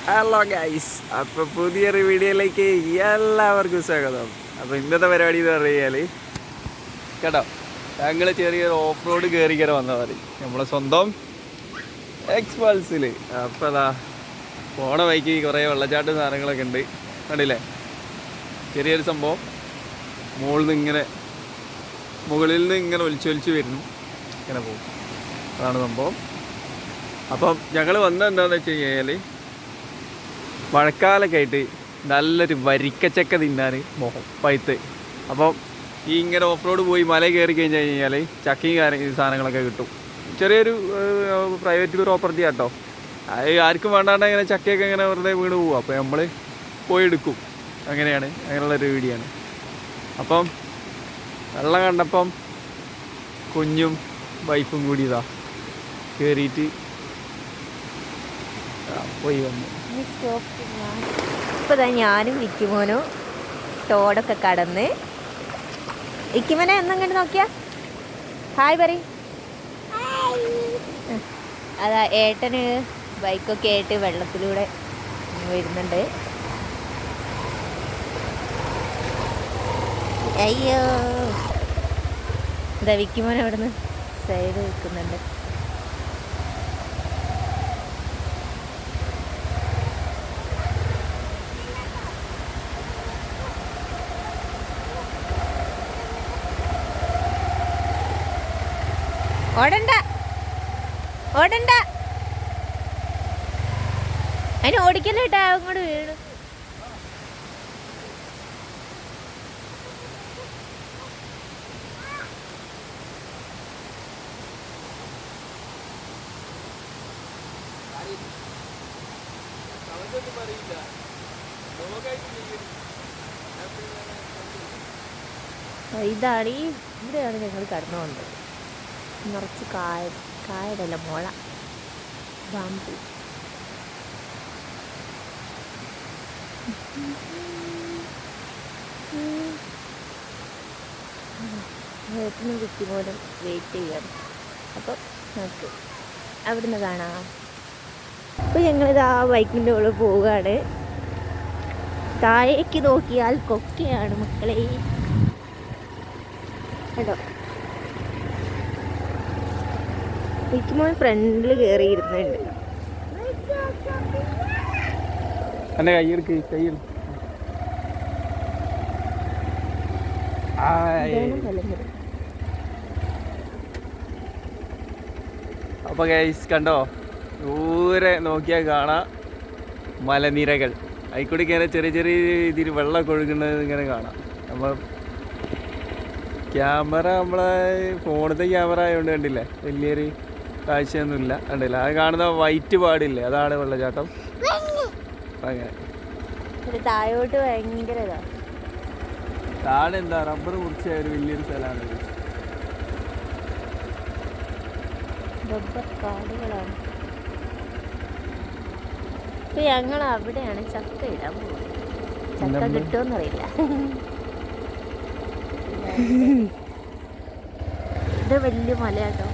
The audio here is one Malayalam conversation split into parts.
ഹലോ ഗൈസ്, അപ്പോൾ പുതിയൊരു വീഡിയോയിലേക്ക് എല്ലാവർക്കും സ്വാഗതം. അപ്പോൾ ഇന്നത്തെ പരിപാടി എന്ന് പറഞ്ഞാൽ കേട്ടോ, ഞങ്ങൾ ചെറിയൊരു ഓഫ് റോഡ് കയറി വന്നാൽ നമ്മളെ സ്വന്തം എക്സ്പൾസിൽ. അപ്പോൾ അതാ പോണ വഴിക്ക് കുറേ വെള്ളച്ചാട്ടം സാധനങ്ങളൊക്കെ ഉണ്ട്, കണ്ടില്ലേ? ചെറിയൊരു സംഭവം മുകളിൽ നിന്ന് ഇങ്ങനെ ഒലിച്ചൊലിച്ച് വരുന്നു, ഇങ്ങനെ പോകും. അതാണ് സംഭവം. അപ്പം ഞങ്ങൾ വന്നതെന്താണെന്ന് വെച്ച് കഴിഞ്ഞാൽ മഴക്കാലൊക്കെ ആയിട്ട് നല്ലൊരു വരിക്കച്ചക്ക തിന്നാൻ മോഹം പഴുത്ത്. അപ്പം ഈ ഇങ്ങനെ ഓഫ് റോഡ് പോയി മല കയറി കഴിഞ്ഞ് കഴിഞ്ഞാൽ ചക്കയും സാധനങ്ങളൊക്കെ കിട്ടും. ചെറിയൊരു പ്രൈവറ്റ് പ്രോപ്പർട്ടി ആട്ടോ, അത് ആർക്കും വേണ്ടാണ്ട് ഇങ്ങനെ ചക്കയൊക്കെ ഇങ്ങനെ വെറുതെ വീണ് പോവും. അപ്പോൾ നമ്മൾ പോയി എടുക്കും. അങ്ങനെയുള്ളൊരു വീഡിയോ ആണ്. അപ്പം വെള്ളം കണ്ടപ്പം കുഞ്ഞും വൈഫും കൂടി ഇതാ കയറിയിട്ട് പോയി വന്നു. ഇപ്പൊ ഞാനും വിക്കുമോനോ തോടൊക്കെ കടന്ന്. വിക്കുമോനെ എന്നങ്ങോട്ട് നോക്കിയാ ഹായ് പറയും. അതാ ഏട്ടന് ബൈക്കൊക്കെ ആയിട്ട് വെള്ളത്തിലൂടെ വരുന്നുണ്ട്. അയ്യോ, ഇതാ വിക്കുമോൻ അവിടുന്ന് സൈഡ് നിൽക്കുന്നുണ്ട്. ഓടണ്ട ഓടണ്ട, അതിന് ഓടിക്കല്ലേ കേട്ടാ, അങ്ങോട്ട് വീണു. ഇതാണ് ഇവിടെയാണ് ഞങ്ങൾ കടന്നു വന്നത്. നിറച്ച് കായടല്ല മുള ബാമ്പു. ഏട്ടനും കുട്ടിമോനും വെയിറ്റ് ചെയ്യാണ്. അപ്പം നമുക്ക് അവിടുന്ന് കാണാം. അപ്പോൾ ഞങ്ങളിത് ആ ബൈക്കിൻ്റെ ഉള്ളിൽ പോവുകയാണ്. താഴേക്ക് നോക്കിയാൽ കൊക്കയാണ് മക്കളെ, കേട്ടോ. വിക്കുമോൻ ഫ്രണ്ടിൽ കയറിയിരുന്നുണ്ട്. എൻ്റെ കയ്യിൽ അപ്പോൾ ഗൈസ് കണ്ടോ, ദൂരെ നോക്കിയാൽ കാണാം മലനിരകൾ. അതിൽക്കൂടി ഇങ്ങനെ ചെറിയ ചെറിയ രീതിയിൽ വെള്ളമൊക്കെ ഒഴുകുന്നത് ഇങ്ങനെ കാണാം. നമ്മൾ ക്യാമറ നമ്മളെ ഫോണിലത്തെ ക്യാമറ ആയതുകൊണ്ട് കണ്ടില്ലേ, വലിയൊരു കാഴ്ചയൊന്നുമില്ല, കണ്ടില്ല. അത് കാണുന്ന വൈറ്റ് പാടില്ലേ, അതാണ് വെള്ളച്ചാട്ടം. അങ്ങനെ താഴോട്ട് ഭയങ്കര താഴെ എന്താ റബ്ബർ മുറിച്ച ഒരു വലിയൊരു സ്ഥലമാണ്. റബ്ബർ കാടുകളാണ്. ഇപ്പൊ ഞങ്ങൾ അവിടെയാണ് ചക്ക ഇടാൻ പോകുന്നത്. ചക്ക കിട്ടുമെന്നറിയില്ല. ഇത് വലിയ മലയാട്ടോ.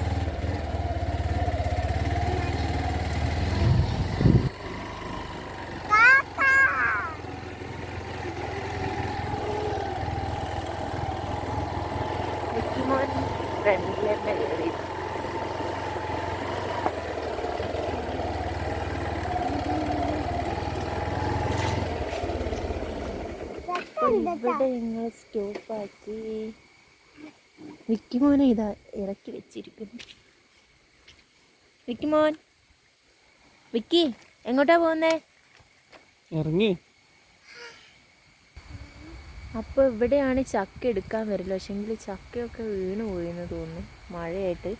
ഫ്രണ്ടിലെന്നെ കയറി. ഇവിടെ ഞങ്ങൾ സ്റ്റോപ്പാക്കി. വിക്കിമോനെ ഇതാ ഇറക്കി വെച്ചിരിക്കുന്നു. വിക്കിമോൻ, വിക്കി എങ്ങോട്ടാ പോകുന്നേ? ഇറങ്ങി. അപ്പോൾ ഇവിടെയാണ് ചക്ക എടുക്കാൻ വരില്ല. പക്ഷെങ്കിൽ ചക്കയൊക്കെ വീണ് പോയെന്ന് തോന്നുന്നു. മഴയായിട്ട്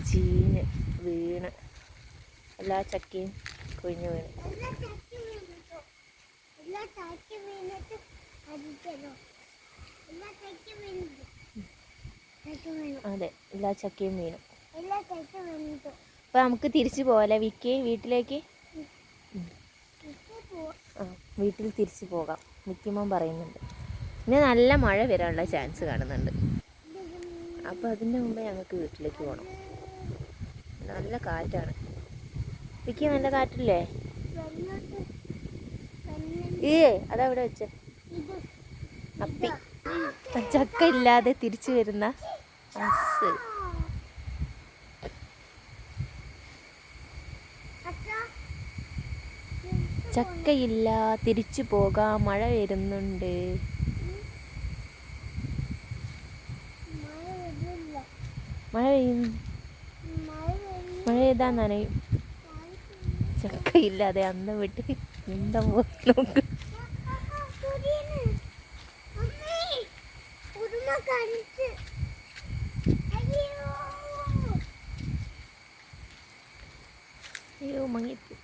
ചീഞ്ഞ് വീണ് എല്ലാ ചക്കയും കൊഴിഞ്ഞു വീണ്. അതെ, എല്ലാ ചക്കയും വീണു. അപ്പോൾ നമുക്ക് തിരിച്ചു പോകാല്ലേ വിക്കി, വീട്ടിലേക്ക്? ആ, വീട്ടിൽ തിരിച്ചു പോകാം വിക്കിമോൻ പറയുന്നുണ്ട്. ഇനി നല്ല മഴ വരാനുള്ള ചാൻസ് കാണുന്നുണ്ട്. അപ്പോൾ അതിൻ്റെ മുമ്പേ ഞങ്ങൾക്ക് വീട്ടിലേക്ക് പോകണം. നല്ല കാറ്റാണ്. വിക്കി, നല്ല കാറ്റില്ലേ? അതവിടെ വെച്ച അപ്പി ചക്ക ഇല്ലാതെ തിരിച്ചു വരുന്ന ബസ്. ചക്കയില്ല, തിരിച്ചു പോകാം, മഴ വരുന്നുണ്ട്. മഴ പെയ്യും, മഴ പെയ്താ നനയും. ചക്കയില്ലാതെ അന്ന് വിട്ട് എന്താ നോക്ക്. അയ്യോ മങ്ങിപ്പോ.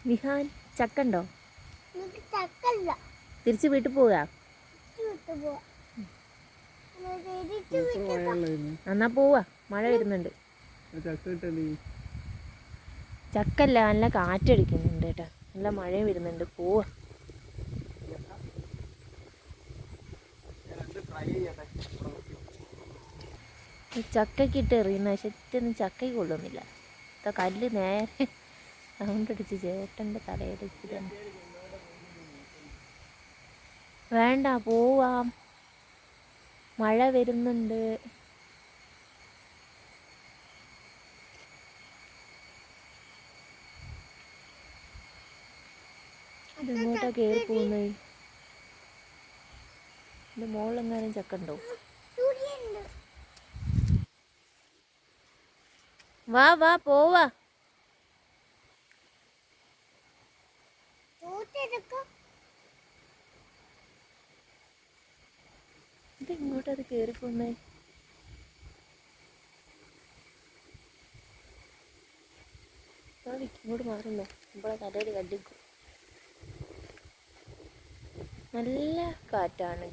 വിഹാൻ ചക്ക ഉണ്ടോ? തിരിച്ച് വീട്ടിൽ പോകാ. എന്നാ പോവാ, മഴ വരുന്നുണ്ട്. ചക്കല്ല, നല്ല കാറ്റടിക്കുന്നുണ്ട് കേട്ടോ, നല്ല മഴ വരുന്നുണ്ട്. പോവാ. ചക്കക്കിട്ട് എറിയുന്ന ശരിക്കൊന്നും ചക്കയ്ക്ക് കൊള്ളുന്നില്ല. കല്ല് നേരെ സൗണ്ട് അടിച്ച് ചേട്ടൻ്റെ തലയിലേക്ക് തന്നെ. വേണ്ട, പോവാം, മഴ വരുന്നുണ്ട്. ഇതെങ്ങോട്ടാ കയറി പോകുന്നത്? എൻ്റെ മുകളിലെങ്ങാനും ചക്ക ഉണ്ടോ? വാ വാ പോവാ. ഇതെങ്ങോട്ടാ അത് കയറി പോകുന്നത്? ഇങ്ങോട്ട് മാറുന്നോ, നമ്മളെ തലയിൽ കണ്ടിക്കും. നല്ല കാറ്റാണ്.